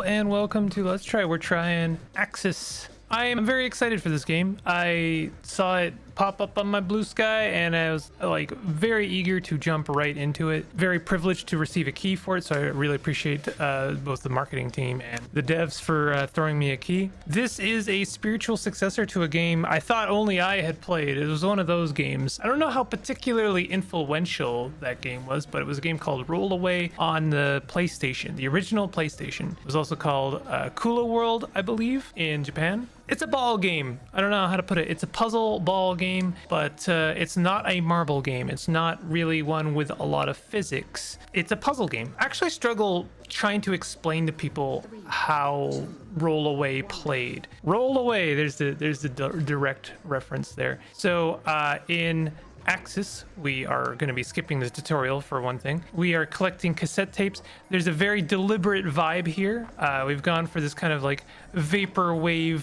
and welcome to Let's Try. We're trying Axyz. I am very excited for this game. I saw it pop up on my blue sky and I was like very eager to jump right into it. Very privileged to receive a key for it, so I really appreciate both the marketing team and the devs for throwing me a key. This is a spiritual successor to a game I thought only I had played. It was one of those games. I don't know how particularly influential that game was, but it was a game called Roll Away on the PlayStation, the original PlayStation. It was also called Kula World, I believe, in Japan. It's a ball game. I don't know how to put it. It's a puzzle ball game, but it's not a marble game. It's not really one with a lot of physics. It's a puzzle game. I actually struggle trying to explain to people how Roll Away played. Roll Away, there's the direct reference there. So in Axyz, we are going to be skipping the tutorial for one thing. We are collecting cassette tapes. There's a very deliberate vibe here. We've gone for this kind of like vaporwave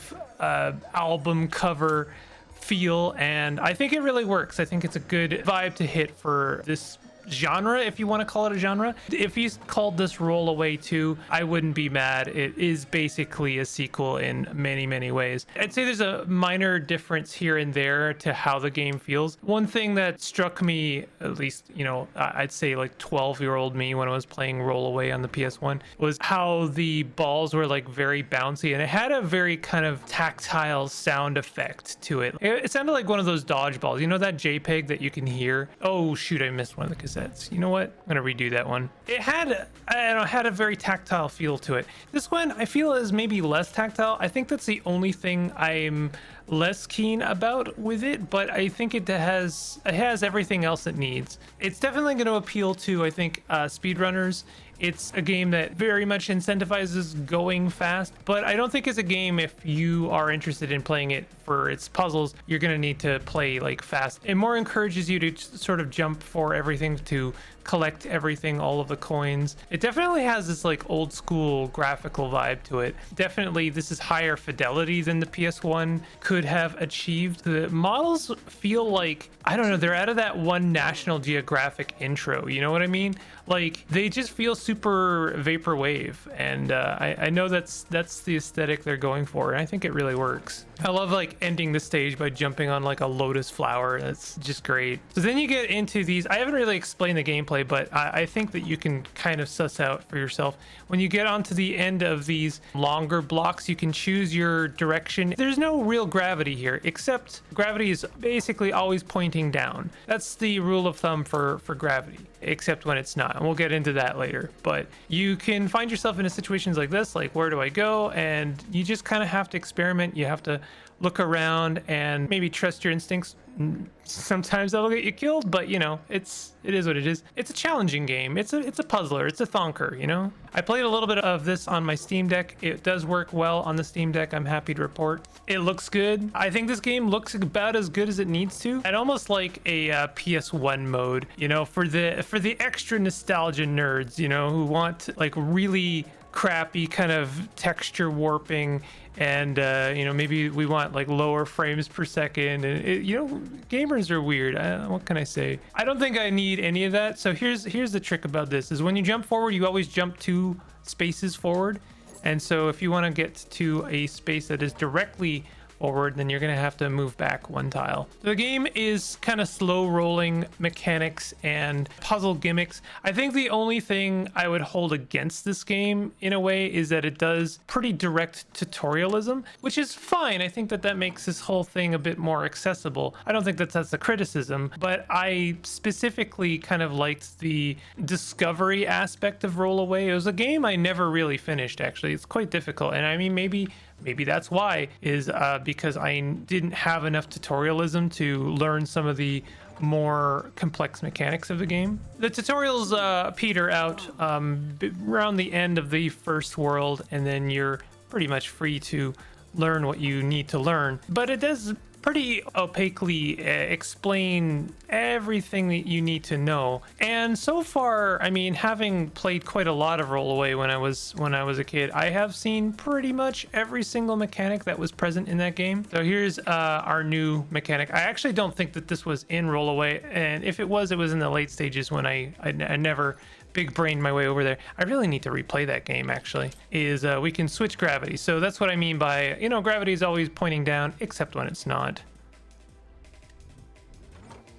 album cover feel, and I think it really works. I think it's a good vibe to hit for this genre, if you want to call it a genre. If he's called this Roll Away 2, I wouldn't be mad. It is basically a sequel in many ways. I'd say there's a minor difference here and there to how the game feels. One thing that struck me, at least, you know, I'd say like 12-year-old me when I was playing Roll Away on the PS1, was how the balls were like very bouncy, and it had a very kind of tactile sound effect to it. It sounded like one of those dodgeballs, you know, that JPEG that you can hear. Oh shoot, I missed one of the cassettes. You know what? I'm gonna redo that one. It had, I don't know, had a very tactile feel to it. This one I feel is maybe less tactile. I think that's the only thing I'm less keen about with it, but I think it has everything else it needs. It's definitely going to appeal to, I think, speedrunners. It's a game that very much incentivizes going fast, but I don't think it's a game, if you are interested in playing it for its puzzles, you're going to need to play like fast. It more encourages you to sort of jump for everything, to collect everything, all of the coins. It definitely has this like old school graphical vibe to it. Definitely this is higher fidelity than the PS1 could have achieved. The models feel like, I don't know, they're out of that one National Geographic intro, you know what I mean? Like they just feel super vaporwave, and I know that's the aesthetic they're going for, and I think it really works. I love like ending the stage by jumping on like a lotus flower. That's just great. So then you get into these, I haven't really explained the gameplay, but I think that you can kind of suss out for yourself. When you get onto the end of these longer blocks, you can choose your direction. There's no real gravity here, except gravity is basically always pointing down. That's the rule of thumb for gravity, except when it's not, and we'll get into that later. But you can find yourself in situations like this, like where do I go? And you just kind of have to experiment. You have to look around and maybe trust your instincts. Sometimes that'll get you killed, but you know, it is what it is. It's a challenging game. It's a puzzler. It's a thonker, you know. I played a little bit of this on my Steam Deck. It does work well on the Steam Deck, I'm happy to report. It looks good. I think this game looks about as good as it needs to. I'd almost like a PS1 mode, you know, for the extra nostalgia nerds, you know, who want like really crappy kind of texture warping, and you know, maybe we want like lower frames per second, and you know, gamers are weird. What can I say? I don't think I need any of that. So here's the trick about this, is when you jump forward, you always jump 2 spaces forward, and so if you want to get to a space that is directly forward, then you're gonna have to move back 1 tile. The game is kind of slow rolling mechanics and puzzle gimmicks. I think the only thing I would hold against this game in a way is that it does pretty direct tutorialism, which is fine. I think that makes this whole thing a bit more accessible. I don't think that's a criticism, but I specifically kind of liked the discovery aspect of Roll Away. It was a game I never really finished, actually. It's quite difficult, and I mean, maybe that's why, is because I didn't have enough tutorialism to learn some of the more complex mechanics of the game. The tutorials peter out around the end of the first world, and then you're pretty much free to learn what you need to learn. But it does pretty opaquely explain everything that you need to know. And so far, I mean, having played quite a lot of Roll Away when I was a kid, I have seen pretty much every single mechanic that was present in that game. So here's our new mechanic. I actually don't think that this was in Roll Away, and if it was in the late stages when I never big brained my way over there. I really need to replay that game, actually. Is we can switch gravity. So that's what I mean by, you know, gravity is always pointing down, except when it's not.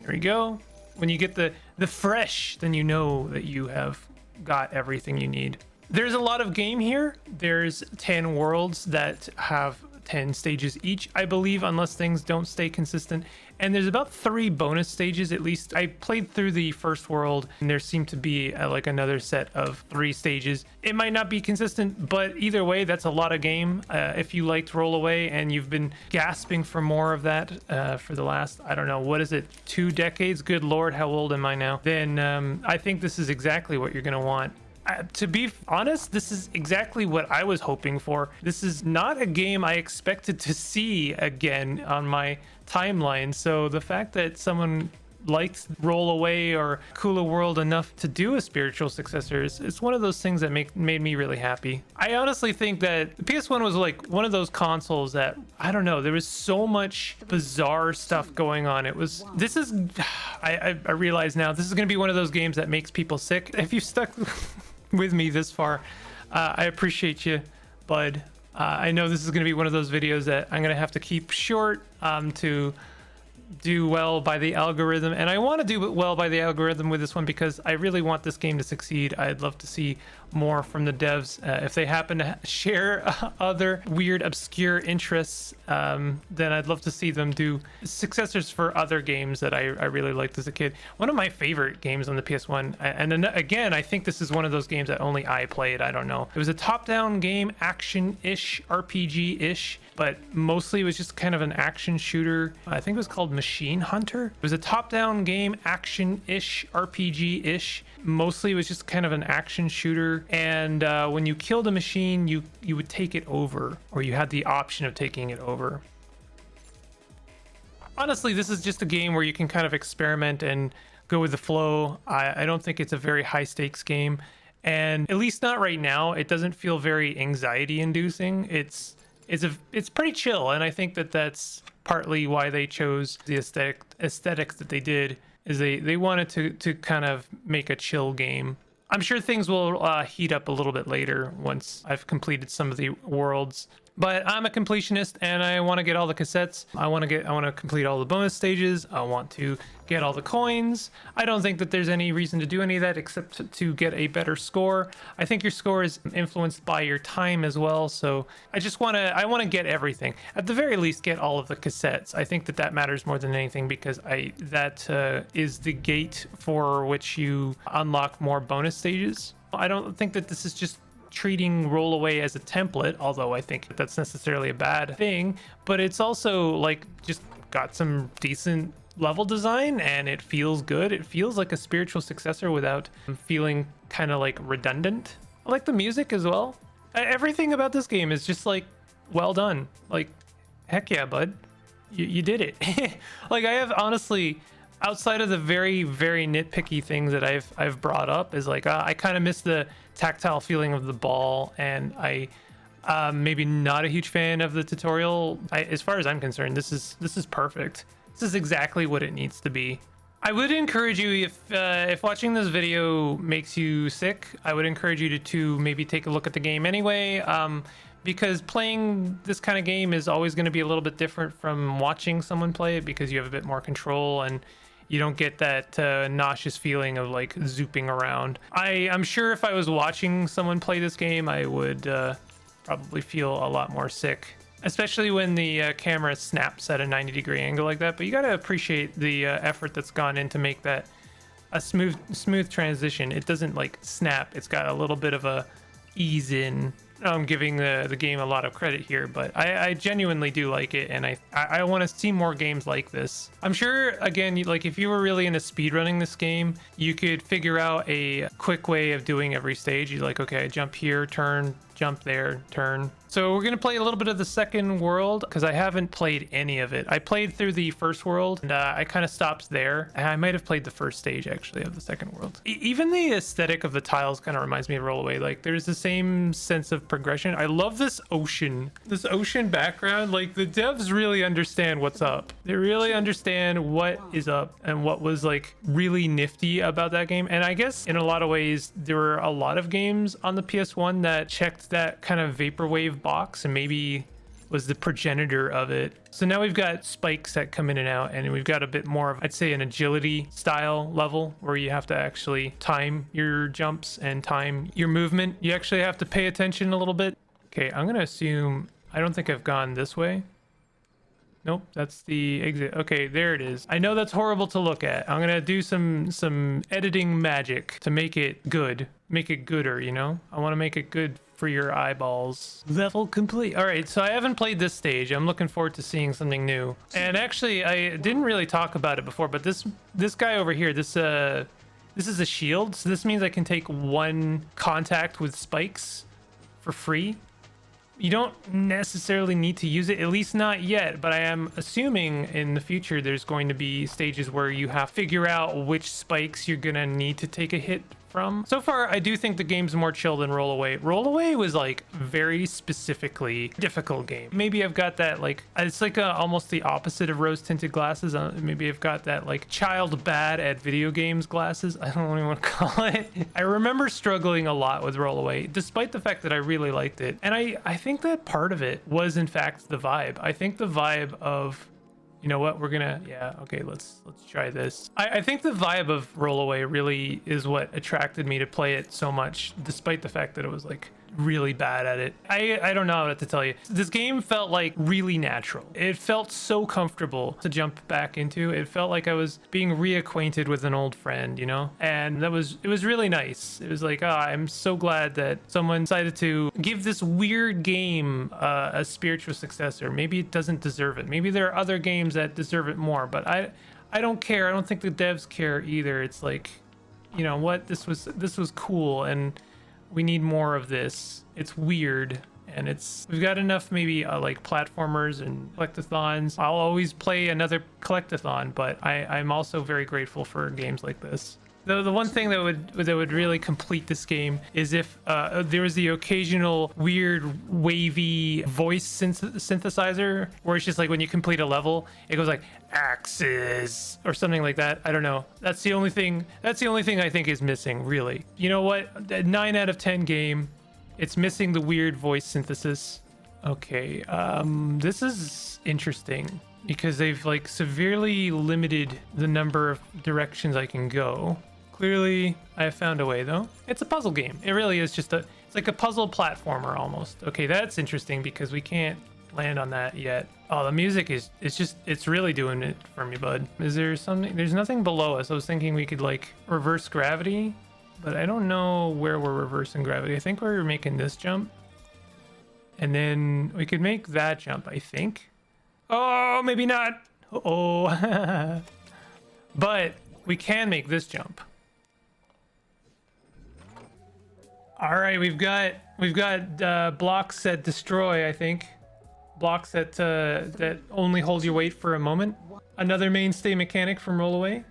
There we go. When you get the fresh, then you know that you have got everything you need. There's a lot of game here. There's 10 worlds that have 10 stages each, I believe, unless things don't stay consistent. And there's about 3 bonus stages, at least. I played through the first world, and there seemed to be like another set of 3 stages. It might not be consistent, but either way, that's a lot of game. If you liked Roll Away and you've been gasping for more of that for the last, I don't know, what is it, 2 decades? Good Lord, how old am I now? Then I think this is exactly what you're gonna want. To be honest, this is exactly what I was hoping for. This is not a game I expected to see again on my timeline. So the fact that someone liked Roll Away or Cooler World enough to do a spiritual successor is one of those things that made me really happy. I honestly think that the PS1 was like one of those consoles that, I don't know, there was so much bizarre stuff going on. I realize now this is going to be one of those games that makes people sick. If you stuck with me this far, I appreciate you, bud. I know this is going to be one of those videos that I'm going to have to keep short to do well by the algorithm, and I want to do well by the algorithm with this one because I really want this game to succeed. I'd love to see more from the devs. If they happen to share other weird obscure interests, then I'd love to see them do successors for other games that I really liked as a kid. One of my favorite games on the PS1, and then again, I think this is one of those games that only I played. I don't know, it was a top-down game, action-ish, RPG-ish, but mostly it was just kind of an action shooter. I think it was called Machine Hunter. It was a top-down game, action-ish, RPG-ish. Mostly it was just kind of an action shooter, and when you killed a machine, you would take it over, or you had the option of taking it over. Honestly, this is just a game where you can kind of experiment and go with the flow. I don't think it's a very high stakes game, and at least not right now. It doesn't feel very anxiety inducing. It's pretty chill, and I think that that's partly why they chose the aesthetics that they did, is they wanted to kind of make a chill game. I'm sure things will heat up a little bit later once I've completed some of the worlds. But I'm a completionist, and I want to get all the cassettes. I want to complete all the bonus stages. I want to get all the coins. I don't think that there's any reason to do any of that except to get a better score. I think your score is influenced by your time as well. So I want to get everything. At the very least, get all of the cassettes. I think that matters more than anything, because that is the gate for which you unlock more bonus stages. I don't think that this is just treating Roll Away as a template, although I think that's necessarily a bad thing, but it's also like just got some decent level design, and it feels good. It feels like a spiritual successor without feeling kind of like redundant. I like the music as well. Everything about this game is just like well done. Like, heck yeah, bud, you did it. Like, I have honestly, outside of the very, very nitpicky things that I've brought up, is like I kind of miss the tactile feeling of the ball, and I maybe not a huge fan of the tutorial. As far as I'm concerned, this is perfect. This is exactly what it needs to be. I would encourage you, if watching this video makes you sick, I would encourage you to maybe take a look at the game anyway, because playing this kind of game is always going to be a little bit different from watching someone play it, because you have a bit more control and you don't get that nauseous feeling of like zooping around. I'm sure if I was watching someone play this game, I would probably feel a lot more sick, especially when the camera snaps at a 90-degree angle like that. But you got to appreciate the effort that's gone in to make that a smooth transition. It doesn't like snap. It's got a little bit of a ease in. I'm giving the game a lot of credit here, but I genuinely do like it, and I want to see more games like this. I'm sure, again, like if you were really into speedrunning this game, you could figure out a quick way of doing every stage. You're like, okay, I jump here, turn, jump there, turn. So we're gonna play a little bit of the second world because I haven't played any of it. I played through the first world and I kind of stopped there. I might have played the first stage actually of the second world. Even the aesthetic of the tiles kind of reminds me of Rollaway. Like there's the same sense of progression. I love this ocean background. Like the devs really understand what's up. They really understand what is up and what was like really nifty about that game. And I guess in a lot of ways, there were a lot of games on the PS1 that checked that kind of vaporwave box and maybe was the progenitor of it. So now we've got spikes that come in and out, and we've got a bit more of, I'd say, an agility style level where you have to actually time your jumps and time your movement. You actually have to pay attention a little bit. Okay, I'm gonna assume, I don't think I've gone this way. Nope, that's the exit. Okay, there it is. I know that's horrible to look at. I'm gonna do some editing magic to make it good, make it gooder, you know? I want to make it good for your eyeballs. Level complete. All right, so I haven't played this stage. I'm looking forward to seeing something new. And actually, I didn't really talk about it before, but this guy over here, this is a shield. So this means I can take one contact with spikes for free. You don't necessarily need to use it, at least not yet, but I am assuming in the future there's going to be stages where you have to figure out which spikes you're gonna need to take a hit from. So far, I do think the game's more chill than Rollaway. Rollaway was like very specifically difficult game. Maybe I've got that like, it's like almost the opposite of rose tinted glasses. Maybe I've got that like child bad at video games glasses. I don't even want to call it. I remember struggling a lot with Rollaway, despite the fact that I really liked it. And I think that part of it was in fact the vibe. I think the vibe of, you know what, we're gonna, yeah, okay, let's try this. I think the vibe of Rollaway really is what attracted me to play it so much, despite the fact that it was like really bad at it. I don't know what to tell you. This game felt like really natural. It felt so comfortable to jump back into. It felt like I was being reacquainted with an old friend, you know? And it was really nice. It was like, I'm so glad that someone decided to give this weird game a spiritual successor. Maybe it doesn't deserve it. Maybe there are other games that deserve it more, but I don't care. I don't think the devs care either. It's like, you know what? This was cool, and we need more of this. It's weird, and we've got enough maybe like platformers and collectathons. I'll always play another collectathon, but I'm also very grateful for games like this. The one thing that would really complete this game is if there was the occasional weird wavy voice synthesizer where it's just like when you complete a level, it goes like Axyz or something like that. I don't know. That's the only thing I think is missing, really. You know what? A 9 out of 10 game. It's missing the weird voice synthesis. Okay, this is interesting because they've like severely limited the number of directions I can go. Clearly, I have found a way though. It's a puzzle game. It really is just it's like a puzzle platformer almost. Okay, that's interesting because we can't land on that yet. Oh, the music it's really doing it for me, bud. Is there something? There's nothing below us. I was thinking we could like reverse gravity, but I don't know where we're reversing gravity. I think we're making this jump. And then we could make that jump, I think. Oh, maybe not. Oh, but we can make this jump. All right, we've got blocks that destroy, I think. Blocks that only hold your weight for a moment. Another mainstay mechanic from Rollaway.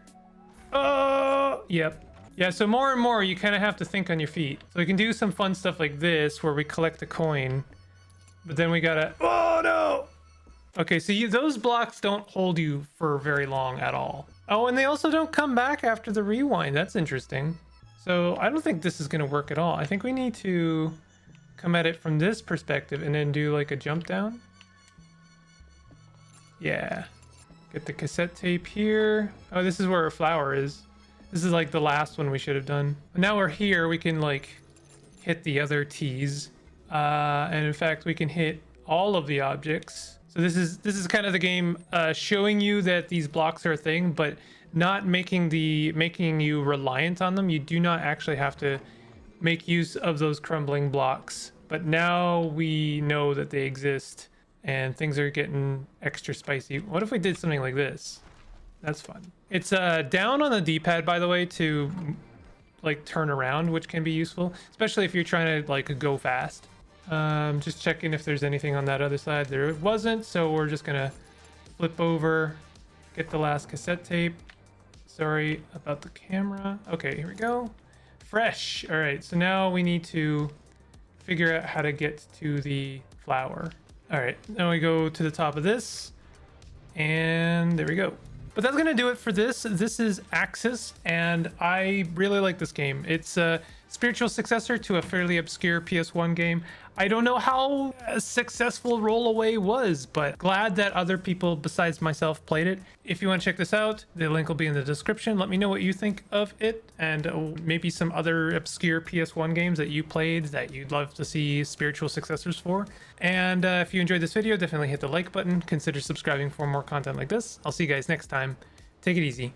Oh, yep. Yeah, so more and more you kind of have to think on your feet. So we can do some fun stuff like this where we collect a coin, but then we gotta, oh no! Okay, so those blocks don't hold you for very long at all. Oh, and they also don't come back after the rewind. That's interesting. So I don't think this is gonna work at all. I think we need to come at it from this perspective and then do like a jump down. Yeah. Get the cassette tape here. Oh, this is where our flower is. This is like the last one we should have done. Now we're here, we can like hit the other T's. And in fact, we can hit all of the objects. So this is kind of the game showing you that these blocks are a thing, but not making you reliant on them. You do not actually have to make use of those crumbling blocks. But now we know that they exist and things are getting extra spicy. What if we did something like this? That's fun. It's down on the D-pad, by the way, to like turn around, which can be useful, especially if you're trying to like go fast. Just checking if there's anything on that other side. There wasn't, so we're just gonna flip over, get the last cassette tape. Sorry about the camera. Okay, here we go. Fresh. All right, so now we need to figure out how to get to the flower. All right, now we go to the top of this, and there we go. But that's gonna do it for this. This is Axyz, and I really like this game. It's a spiritual successor to a fairly obscure PS1 game. I don't know how successful Rollaway was, but glad that other people besides myself played it. If you want to check this out, the link will be in the description. Let me know what you think of it, and maybe some other obscure PS1 games that you played that you'd love to see spiritual successors for. And if you enjoyed this video, definitely hit the like button. Consider subscribing for more content like this. I'll see you guys next time. Take it easy.